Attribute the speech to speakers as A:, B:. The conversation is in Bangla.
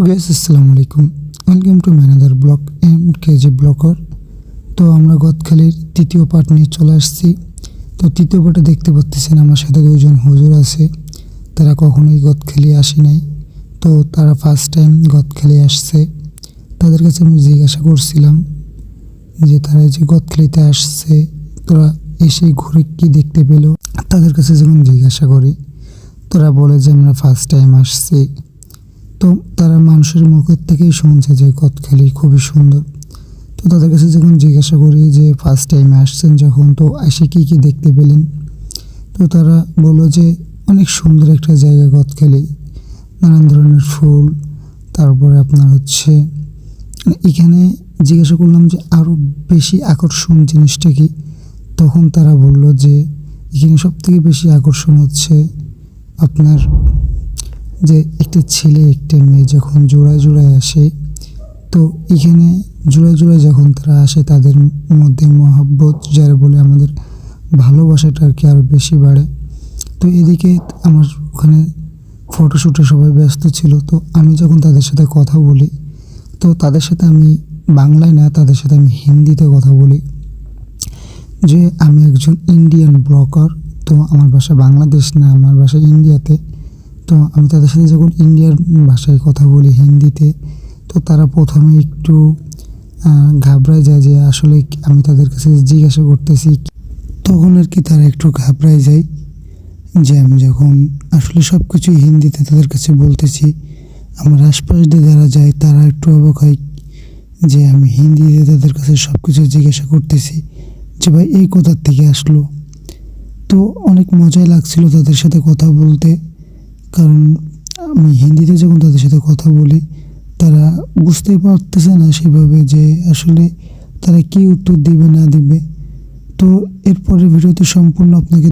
A: গাইস আসসালামু আলাইকুম, ওয়েলকাম টু ম্যানাদার ব্লগ এম কেজি ব্লগার। তো আমরা গদখালির তৃতীয় পার্ট নিয়ে চলে আসছি। তো তৃতীয় পার্টে দেখতে পাচ্ছেন আমার সাথে দুইজন হুজুর আছে। তারা কখনোই গদখালি আসে নাই, তো তারা ফার্স্ট টাইম গদখালি আসছে। তাদের কাছে আমি জিজ্ঞাসা করছিলাম যে তারা যে গদখালিতে আসছে, তোরা এসে ঘুরে কি দেখতে পেল। তাদের কাছে যখন জিজ্ঞাসা করি, তারা বলে যে আমরা ফার্স্ট টাইম আসছি। তো তারা মানুষের মুখের থেকেই শুনছে যে গদখালি খুবই সুন্দর। তো তাদের কাছে যখন জিজ্ঞাসা করি যে ফার্স্ট টাইমে আসছেন যখন, তো এসে কী কী দেখতে পেলেন, তো তারা বললো যে অনেক সুন্দর একটা জায়গা গদখালি, নানান ধরনের ফুল। তারপরে আপনার হচ্ছে এখানে জিজ্ঞাসা করলাম যে আরও বেশি আকর্ষণ জিনিসটা কি, তখন তারা বলল যে এখানে সবথেকে বেশি আকর্ষণ হচ্ছে আপনার যে একটা ছেলে একটা মেয়ে যখন জোড়ায় জোড়ায় আসে, তো এখানে জোড়ায় জোড়ায় যখন তারা আসে তাদের মধ্যে মহব্বত যারা বলে আমাদের ভালোবাসাটা আর কি আরও বেশি বাড়ে। তো এদিকে আমার ওখানে ফটোশ্যুটে সবাই ব্যস্ত ছিল। তো আমি যখন তাদের সাথে কথা বলি, তো তাদের সাথে আমি বাংলায় না, তাদের সাথে আমি হিন্দিতে কথা বলি যে আমি একজন ইন্ডিয়ান ব্লগার। তো আমার বাসা বাংলাদেশ না, আমার বাসা ইন্ডিয়াতে। তো আমি তাদের সাথে যখন ইন্ডিয়ার ভাষায় কথা বলি হিন্দিতে, তো তারা প্রথমে একটু ঘাবড়ায় যায় যে আসলে আমি তাদের কাছে জিজ্ঞাসা করতেছি, তখন আর কি তারা একটু ঘাবড়ায় যায় যে আমি যখন আসলে সব কিছুই হিন্দিতে তাদের কাছে বলতেছি। আমার আশপাশ দিয়ে যারা যায় তারা একটু অবাক হয় যে আমি হিন্দিতে তাদের কাছে সব কিছু জিজ্ঞাসা করতেছি যে ভাই এই কোথার থেকে আসলো। তো অনেক মজাই লাগছিল তাদের সাথে কথা বলতে, কারণ আমি হিন্দিতে যখন তাদের সাথে কথা বলি তারা বুঝতেই পারতেছে না সেভাবে যে আসলে তারা কী উত্তর দিবে না দিবে। তো এরপরের ভিডিওতে সম্পূর্ণ আপনাকে